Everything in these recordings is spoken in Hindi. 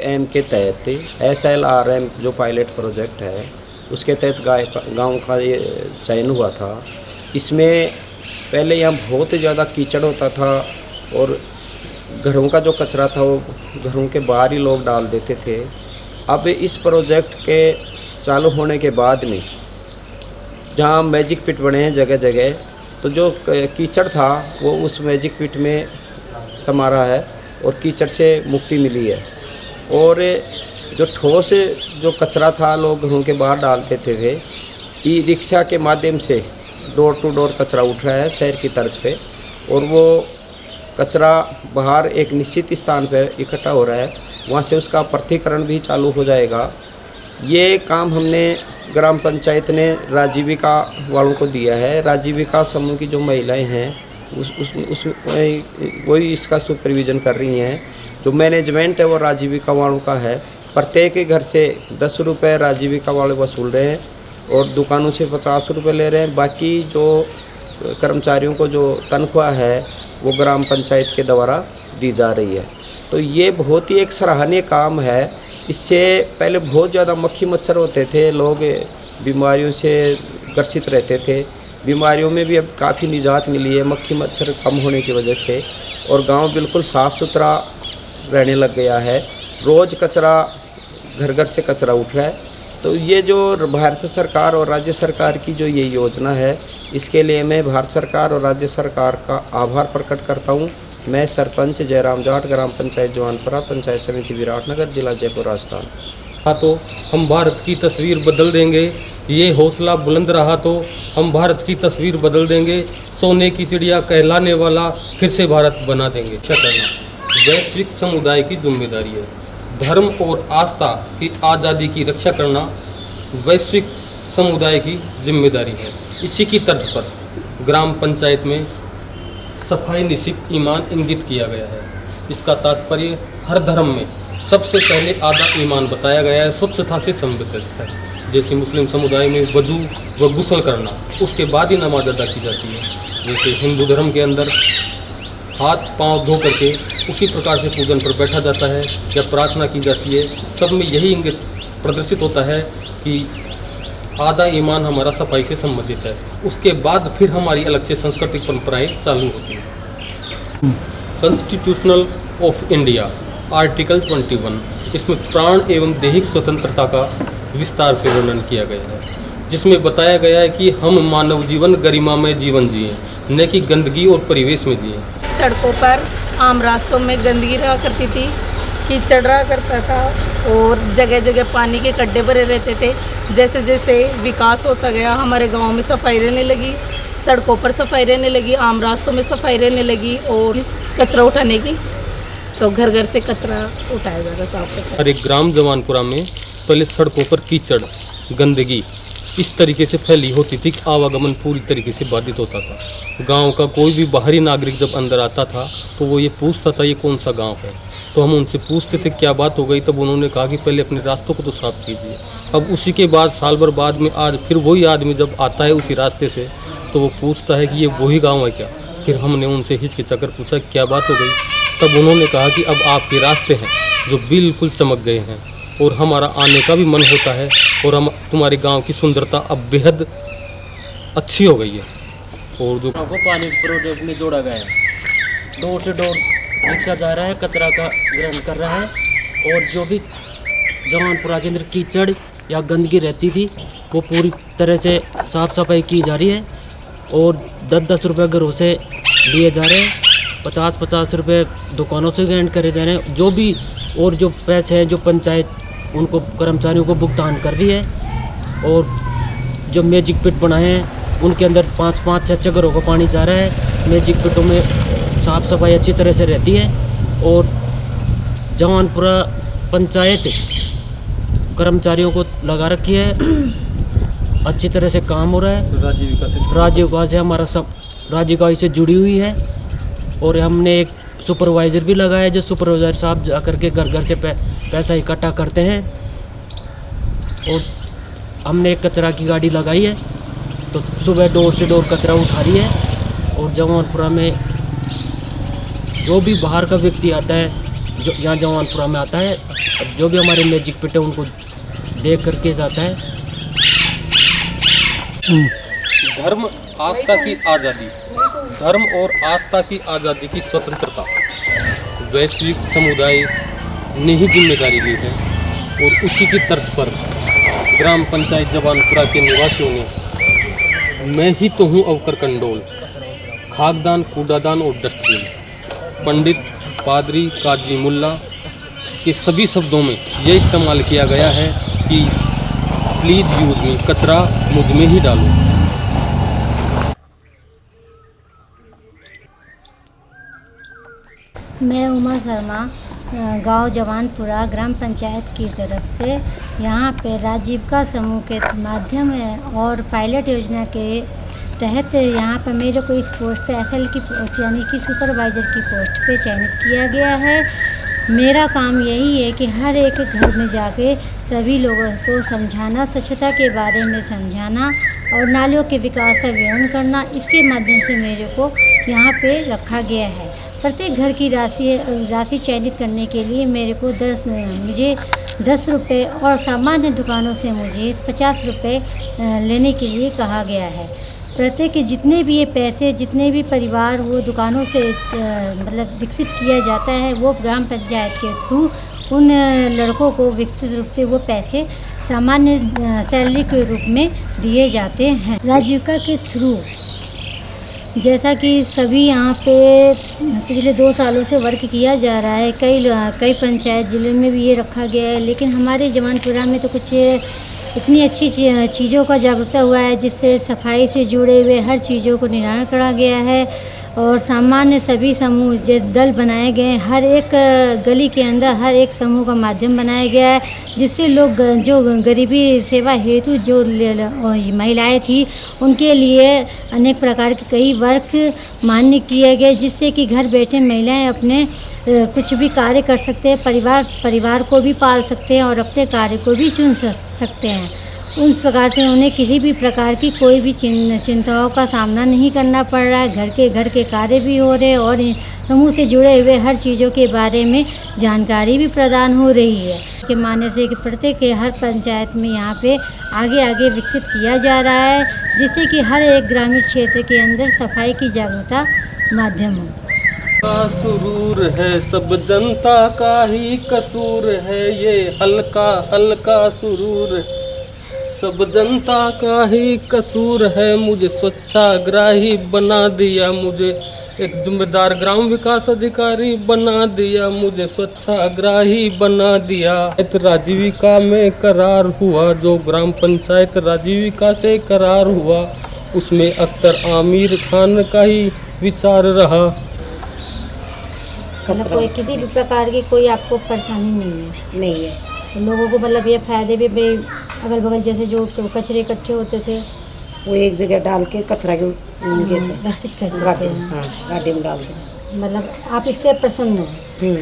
SLRM के तहत SLRM जो पायलट प्रोजेक्ट है उसके तहत गांव का ये चयन हुआ था। इसमें पहले यहाँ बहुत ज़्यादा कीचड़ होता था और घरों का जो कचरा था वो घरों के बाहर ही लोग डाल देते थे। अब इस प्रोजेक्ट के चालू होने के बाद में जहाँ मैजिक पिट बने हैं जगह जगह, तो जो कीचड़ था वो उस मैजिक पिट में समा रहा है और कीचड़ से मुक्ति मिली है। और जो ठोस जो कचरा था लोग घरों के बाहर डालते थे, ई रिक्शा के माध्यम से डोर टू डोर कचरा उठ रहा है शहर की तर्ज पे, और वो कचरा बाहर एक निश्चित स्थान पर इकट्ठा हो रहा है, वहाँ से उसका पृथक्करण भी चालू हो जाएगा। ये काम हमने ग्राम पंचायत ने राजीविका वालों को दिया है। राजीविका समूह की जो महिलाएं हैं वही इसका सुपरविज़न कर रही हैं। जो मैनेजमेंट है वो राजीविका वालों का है। प्रत्येक घर से 10 रुपये राजीविका वाले वसूल रहे हैं और दुकानों से 50 रुपये ले रहे हैं। बाकी जो कर्मचारियों को जो तनख्वाह है वो ग्राम पंचायत के द्वारा दी जा रही है। तो ये बहुत ही एक सराहनीय काम है। इससे पहले बहुत ज़्यादा मक्खी मच्छर होते थे, लोग बीमारियों से ग्रसित रहते थे। बीमारियों में भी अब काफ़ी निजात मिली है मक्खी मच्छर कम होने की वजह से, और गांव बिल्कुल साफ़ सुथरा रहने लग गया है। रोज़ कचरा घर घर से कचरा उठ रहा है। तो ये जो भारत सरकार और राज्य सरकार की जो ये योजना है, इसके लिए मैं भारत सरकार और राज्य सरकार का आभार प्रकट करता हूँ। मैं सरपंच जयराम जाट, ग्राम पंचायत जवानपुरा, पंचायत समिति विराटनगर, जिला जयपुर, राजस्थान। हाँ, तो हम भारत की तस्वीर बदल देंगे। ये हौसला बुलंद रहा तो हम भारत की तस्वीर बदल देंगे। सोने की चिड़िया कहलाने वाला फिर से भारत बना देंगे। वैश्विक समुदाय की जिम्मेदारी है। धर्म और आस्था की आज़ादी की रक्षा करना वैश्विक समुदाय की जिम्मेदारी है। इसी की तर्ज पर ग्राम पंचायत में सफाई निशित ईमान इंगित किया गया है। इसका तात्पर्य हर धर्म में सबसे पहले आधा ईमान बताया गया है, स्वच्छता से संबंधित है। जैसे मुस्लिम समुदाय में वजू व गुस्ल करना, उसके बाद ही नमाज अदा की जाती है। जैसे हिंदू धर्म के अंदर हाथ पांव धो करके उसी प्रकार से पूजन पर बैठा जाता है या प्रार्थना की जाती है। सब में यही इंगित प्रदर्शित होता है कि आधा ईमान हमारा सफाई से संबंधित है। उसके बाद फिर हमारी अलग से सांस्कृतिक परंपराएं चालू होती हैं। कॉन्स्टिट्यूशनल ऑफ इंडिया आर्टिकल 21, इसमें प्राण एवं दैहिक स्वतंत्रता का विस्तार से वर्णन किया गया है, जिसमें बताया गया है कि हम मानव जीवन गरिमामय जीवन जिए, न कि गंदगी और परिवेश में जिए। सड़कों पर आम रास्तों में गंदगी रहा करती थी, कीचड़ रहा करता था और जगह जगह पानी के गड्ढे भरे रहते थे। जैसे जैसे विकास होता गया हमारे गांव में सफाई रहने लगी, सड़कों पर सफाई रहने लगी, आम रास्तों में सफाई रहने लगी और कचरा उठाने की, तो घर घर से कचरा उठाया जाता साफ सफाई। हर एक ग्राम जवानपुरा में पहले सड़कों पर कीचड़ गंदगी इस तरीके से फैली होती थी कि आवागमन पूरी तरीके से बाधित होता था। गांव का कोई भी बाहरी नागरिक जब अंदर आता था तो वो ये पूछता था ये कौन सा गांव है। तो हम उनसे पूछते थे क्या बात हो गई, तब उन्होंने कहा कि पहले अपने रास्तों को तो साफ कीजिए। अब उसी के बाद साल भर बाद में आज फिर वही आदमी जब आता है उसी रास्ते से तो वो पूछता है कि ये वही गाँव है क्या। फिर हमने उनसे हिचकिचा कर पूछा क्या बात हो गई, तब उन्होंने कहा कि अब आपके रास्ते हैं जो बिल्कुल चमक गए हैं और हमारा आने का भी मन होता है और हम तुम्हारे गांव की सुंदरता अब बेहद अच्छी हो गई है। और जो को पानी प्रोजेक्ट में जोड़ा गया है, डोर से डोर रिक्शा जा रहा है, कचरा का ग्रहण कर रहा है और जो भी जवानपुरा के अंदर कीचड़ या गंदगी रहती थी वो पूरी तरह से साफ़ सफाई की जा रही है और 10-10 रुपये घरों से लिए जा रहे हैं, 50-50 रुपये दुकानों से ग्रहण करे जा रहे हैं। जो भी और जो पैसे हैं जो पंचायत उनको कर्मचारियों को भुगतान कर रही है। और जो मैजिक पिट बनाए हैं उनके अंदर 5-5, 6-6 घरों का पानी जा रहा है। मैजिक पिटों में साफ़ सफाई अच्छी तरह से रहती है और जवानपुरा पंचायत कर्मचारियों को लगा रखी है, अच्छी तरह से काम हो रहा है। राजीविका से हमारा सब राजीविका से जुड़ी हुई है और हमने एक सुपरवाइज़र भी लगाया है जो सुपरवाइज़र साहब जा कर के घर घर से पैसा इकट्ठा करते हैं। और हमने एक कचरा की गाड़ी लगाई है तो सुबह डोर से डोर कचरा उठा रही है। और जवानपुरा में जो भी बाहर का व्यक्ति आता है जो यहाँ जवानपुरा में आता है, जो भी हमारे मैजिक पिट है उनको देख करके जाता है। धर्म आस्था की आज़ादी, धर्म और आस्था की आज़ादी की स्वतंत्रता वैश्विक समुदाय ने ही जिम्मेदारी ली है और उसी की तर्ज पर ग्राम पंचायत जवानपुरा के निवासियों ने मैं ही तो हूँ अवकर कंडोल, खाकदान, कूड़ादान और डस्टबिन, पंडित, पादरी, काजी, मुल्ला के सभी शब्दों में यह इस्तेमाल किया गया है कि प्लीज़ यूज मी, कचरा मुझ में ही डालो। मैं उमा शर्मा गांव जवानपुरा ग्राम पंचायत की तरफ से यहाँ पे राजीविका समूह के माध्यम और पायलट योजना के तहत यहाँ पर मेरे को इस पोस्ट पे एसएल की पोस्ट यानी कि सुपरवाइज़र की पोस्ट पे चयनित किया गया है। मेरा काम यही है कि हर एक घर में जाके सभी लोगों को समझाना, स्वच्छता के बारे में समझाना और नालियों के विकास का विवरण करना। इसके माध्यम से मेरे को यहाँ पे रखा गया है। प्रत्येक घर की राशि चयनित करने के लिए मेरे को मुझे 10 रुपये और सामान्य दुकानों से मुझे 50 रुपये लेने के लिए कहा गया है। प्रत्येक जितने भी ये पैसे, जितने भी परिवार वो दुकानों से मतलब विकसित किया जाता है, वो ग्राम पंचायत के थ्रू उन लड़कों को विकसित रूप से वो पैसे सामान्य सैलरी के रूप में दिए जाते हैं। राजीविका के थ्रू जैसा कि सभी यहाँ पे पिछले 2 सालों से वर्क किया जा रहा है, कई पंचायत ज़िले में भी ये रखा गया है, लेकिन हमारे जवानपुरा में तो कुछ इतनी अच्छी चीज़ों का जागरूकता हुआ है जिससे सफाई से जुड़े हुए हर चीज़ों को निर्धारण करा गया है और सामान्य सभी समूह जो दल बनाए गए हैं, हर एक गली के अंदर हर एक समूह का माध्यम बनाया गया है, जिससे लोग जो गरीबी सेवा हेतु जो महिलाएं थी उनके लिए अनेक प्रकार के कई वर्क मान्य किए गए, जिससे कि घर बैठे महिलाएं अपने कुछ भी कार्य कर सकते हैं, परिवार को भी पाल सकते हैं और अपने कार्य को भी चुन सकते हैं। उस प्रकार से उन्हें किसी भी प्रकार की कोई भी चिंताओं का सामना नहीं करना पड़ रहा है। घर के कार्य भी हो रहे हैं और समूह से जुड़े हुए हर चीज़ों के बारे में जानकारी भी प्रदान हो रही है। के मानने से कि प्रत्येक हर पंचायत में यहाँ पे आगे विकसित किया जा रहा है, जिससे कि हर एक ग्रामीण क्षेत्र के अंदर सफाई की जागरूकता माध्यम हो। सुरूर है सब जनता का ही कसूर है, ये हल्का हल्का सुरूर सब जनता का ही कसूर है, मुझे स्वच्छाग्राही बना दिया, मुझे एक जिम्मेदार ग्राम विकास अधिकारी बना दिया, मुझे स्वच्छाग्राही बना दिया। राजीविका में करार हुआ, जो ग्राम पंचायत राजीविका से करार हुआ उसमें अख्तर आमिर खान का ही विचार रहा। कोई किसी भी प्रकार की कोई आपको परेशानी नहीं है। लोगों को मतलब ये फायदे भी अगल बगल जैसे जो कचरे इकट्ठे होते थे वो एक जगह डाल के कचरा के व्यवस्थित कर देते हैं। हाँ, गाड़ी में डाल दें। मतलब आप इससे प्रसन्न हैं।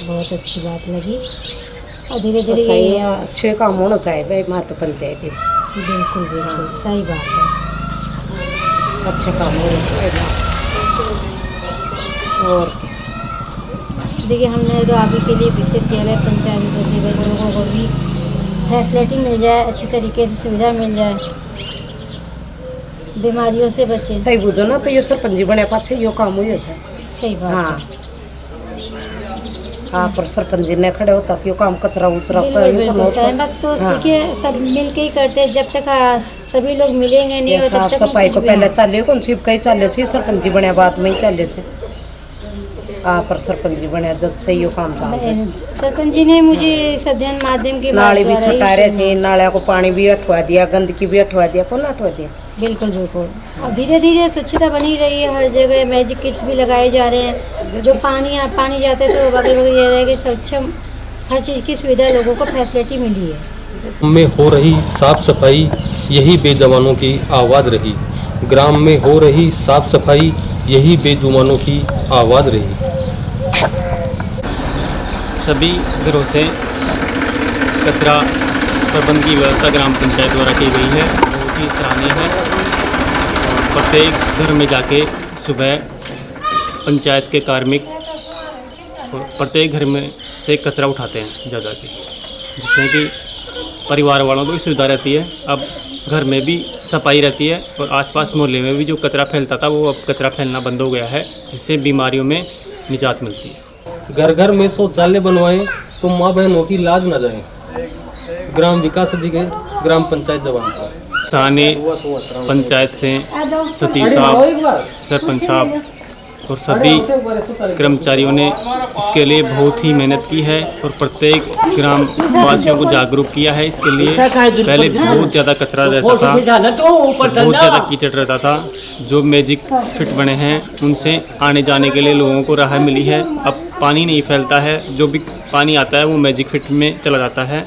बहुत अच्छी बात लगी और धीरे धीरे सही अच्छे काम होना चाहिए भाई हमारे पंचायत में। बिल्कुल सही बात है, अच्छा काम होना चाहिए। और देखिए हमने तो आप ही के लिए विकसित किया है पंचायत में, लोगों को भी फैसिलिटी मिल जाए, अच्छी तरीके से सुविधा मिल जाए, बीमारियों से बचे। सही बुझो ना तो ये सरपंच बने पाछे यो काम हुई है। सही बात। हाँ पर सरपंच ने खड़े होता तो यो काम कचरा उचरा तो देखिए सब मिल के ही करते हैं, जब तक सभी लोग मिलेंगे नहीं और साफ सफाई को पहले चलिए कौन सी कहीं चलो छे सरपंच बने बाद में ही चलिए छे। पर सरपंच बने जब से यो काम चालू है। सरपंच जी ने मुझे अध्ययन माध्यम के नाली भी छटा रहे थे, नालिया को पानी भी अठवा दिया, गंदगी भी अठवा दिया, कौन अठवा दिया। बिल्कुल। अब धीरे धीरे स्वच्छता बनी रही है, हर जगह मैजिक किट भी लगाए जा रहे हैं, जो पानी जाते तो बगल बगल ये रहेगा स्वच्छ, हर चीज़ की सुविधा लोगों को फैसिलिटी मिली है। में हो रही साफ सफाई यही बेजवानों की आवाज़ रही, ग्राम में हो रही साफ सफाई यही बेजुबानों की आवाज़ रही। सभी घरों से कचरा प्रबंध की व्यवस्था ग्राम पंचायत द्वारा की गई है, बहुत ही सराहनीय है। और प्रत्येक घर में जाके सुबह पंचायत के कार्मिक और प्रत्येक घर में से कचरा उठाते हैं जा के, जिससे कि परिवार वालों को भी सुविधा रहती है। अब घर में भी सफाई रहती है और आसपास मोहल्ले में भी जो कचरा फैलता था वो अब कचरा फैलना बंद हो गया है, जिससे बीमारियों में निजात मिलती है। घर घर में शौचालय बनवाएं तो माँ बहनों की लाज न जाए। ग्राम विकास अधिकारी ग्राम पंचायत जवानपुरा। स्थानीय पंचायत से सचिव साहब, सरपंच साहब और सभी कर्मचारियों ने इसके लिए बहुत ही मेहनत की है और प्रत्येक ग्राम वासियों को जागरूक किया है इसके लिए। पहले बहुत ज़्यादा कचरा रहता था, बहुत ज़्यादा कीचड़ रहता था। जो मैजिक फिट बने हैं उनसे आने जाने के लिए लोगों को राह मिली है। अब पानी नहीं फैलता है, जो भी पानी आता है वो मैजिक फिट में चला जाता है।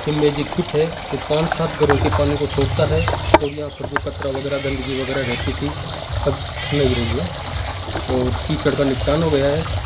ये मैजिक फिट है, तो 5-7 घरों के पानी को सोखता है और यहाँ पर जो कचरा वगैरह गंदगी वगैरह रहती थी अब नहीं रही है और कीचड़ का निपटान हो गया है।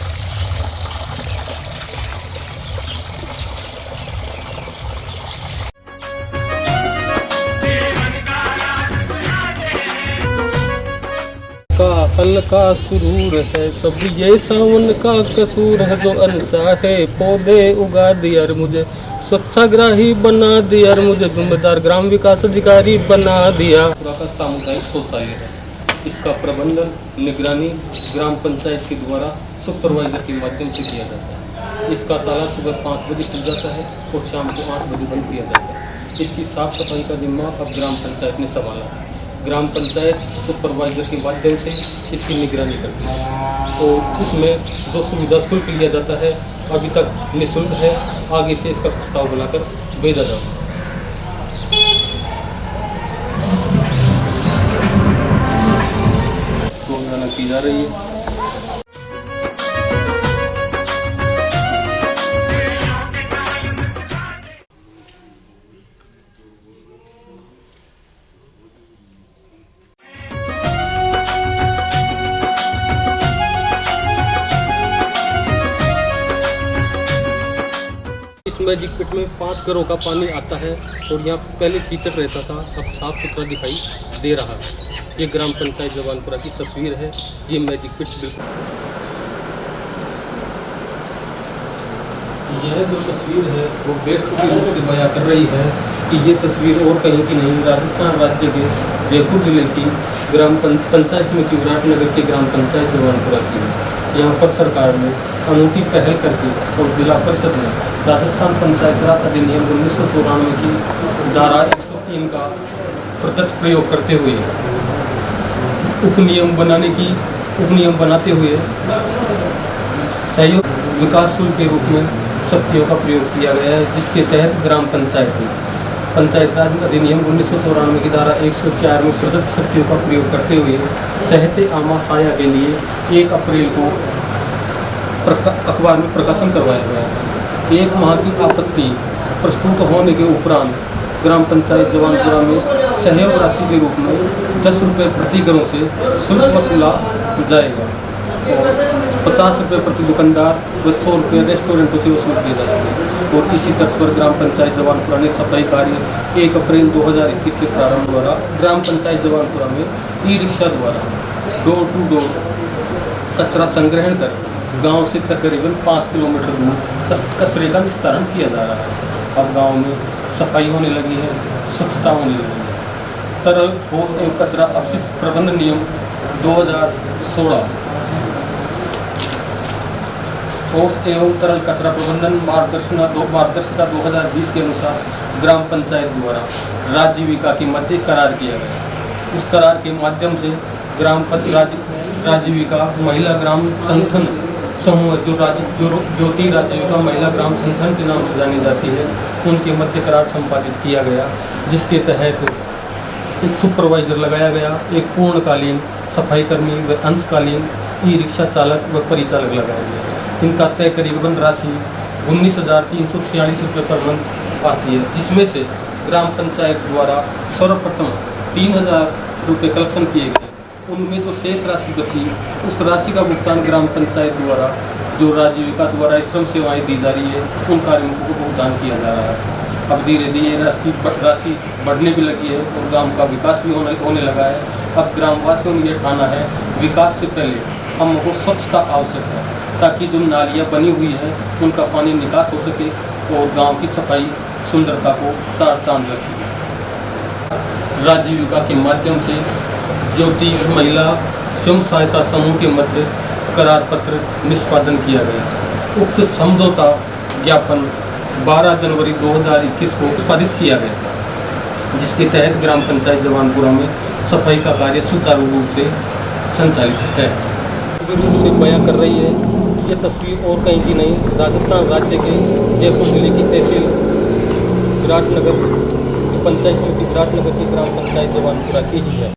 फल का सुरूर है सब ये सावन का कसूर है, जो अनचाहे पौधे उगा दिया मुझे, स्वच्छाग्राही बना दिया मुझे, जिम्मेदार ग्राम विकास अधिकारी बना दिया। पूरा का सामुदायिक शौचालय है, इसका प्रबंधन निगरानी ग्राम पंचायत के द्वारा सुपरवाइजर के माध्यम से किया जाता है। इसका ताला सुबह 5 बजे खुल जाता है और शाम को 8 बजे बंद किया जाता है। इसकी साफ सफाई का जिम्मा अब ग्राम पंचायत ने संभाला है। ग्राम पंचायत सुपरवाइजर के माध्यम से इसकी निगरानी करती है और उसमें जो सुविधा शुल्क लिया जाता है अभी तक निःशुल्क है, आगे से इसका प्रस्ताव बनाकर भेजा जाएगा। तो की जा रही है। इस मैजिक पिट में 5 घरों का पानी आता है और यहाँ पहले कीचड़ रहता था, अब साफ सुथरा दिखाई दे रहा है। ये ग्राम पंचायत जवानपुरा की तस्वीर है। ये मैजिक पिट बिल्कुल, यह जो तस्वीर है वो बेखूबी रूप से बयां कर रही है कि ये तस्वीर और कहीं की नहीं, राजस्थान राज्य के जयपुर जिले की ग्राम पंचायत समिति विराटनगर के ग्राम पंचायत जवानपुरा की है। यहाँ पर सरकार ने अनूठी पहल करके और जिला परिषद ने राजस्थान पंचायत राज अधिनियम 1994 की धारा 103 का प्रत्यक्ष प्रयोग करते हुए उपनियम बनाते हुए सहयोग विकास शुल्क के रूप में शक्तियों का प्रयोग किया गया है, जिसके तहत ग्राम पंचायत में पंचायत राज अधिनियम 1994 की धारा 104 में प्रदत्त शक्तियों का प्रयोग करते हुए सहते आमा साया के लिए 1 अप्रैल को अखबार में प्रकाशन करवाया गया था। 1 माह की आपत्ति प्रस्तुत होने के उपरांत ग्राम पंचायत जवानपुरा में सहयोग राशि के रूप में 10 रुपये प्रति घरों से शुल्क वसूला जाएगा और 50 रुपये प्रति दुकानदार व 100 रुपये रेस्टोरेंटों से वसूल किए जाएंगे। और इसी तर्ज पर ग्राम पंचायत जवानपुरा ने सफाई कार्य 1 अप्रैल 2021 से प्रारंभ द्वारा ग्राम पंचायत जवानपुरा में ई-रिक्शा द्वारा डोर टू डोर कचरा संग्रहण कर गांव से तकरीबन 5 किलोमीटर दूर कचरे का निस्तारण किया जा रहा है। अब गांव में सफाई होने लगी है, स्वच्छता होने लगी है। तरल ठोस एवं कचरा अपशिष्ट प्रबंधन नियम 2016 ठोस एवं तरल कचरा प्रबंधन मार्गदर्शिका 2020 के अनुसार ग्राम पंचायत द्वारा राजीविका के मध्य करार किया गया। उस करार के माध्यम से राजीविका महिला ग्राम संगठन समूह जो ज्योति राजीविका महिला ग्राम संगठन के नाम से जानी जाती है, उनके मध्य करार संपादित किया गया, जिसके तहत एक सुपरवाइजर लगाया गया, एक पूर्णकालीन सफाई कर्मी व अंशकालीन ई रिक्शा चालक व परिचालक लगाया गया। इनका तय करीबन राशि 19,346 रुपये पर मंथ आती है, जिसमें से ग्राम पंचायत द्वारा सर्वप्रथम 3,000 रुपये कलेक्शन किए गए। उनमें जो शेष राशि बची, उस राशि का भुगतान ग्राम पंचायत द्वारा जो राजीविका द्वारा श्रम सेवाएं दी जा रही है, उन कार्मिकों को भुगतान किया जा रहा है। अब धीरे धीरे ये राशि बढ़ने भी लगी है और गांव का विकास भी होने लगा है। अब ग्रामवासियों ने ये ठाना है, विकास से पहले हमको स्वच्छता आवश्यक है, ताकि जो नालियाँ बनी हुई हैं उनका पानी निकास हो सके और गांव की सफाई सुंदरता को चार चांद लग सके। राजीविका के माध्यम से ज्योति महिला स्वयं सहायता समूह के मध्य करार पत्र निष्पादन किया गया। उक्त समझौता ज्ञापन 12 जनवरी 2021 को निष्पादित किया गया, जिसके तहत ग्राम पंचायत जवानपुरा में सफाई का कार्य सुचारू रूप से संचालित है। रूप से बयां कर रही है ये तस्वीर और कहीं की नहीं, राजस्थान राज्य के जयपुर जिले की तहसील विराटनगर पंचायत समिति विराटनगर की ग्राम पंचायत जवानपुरा की ही है।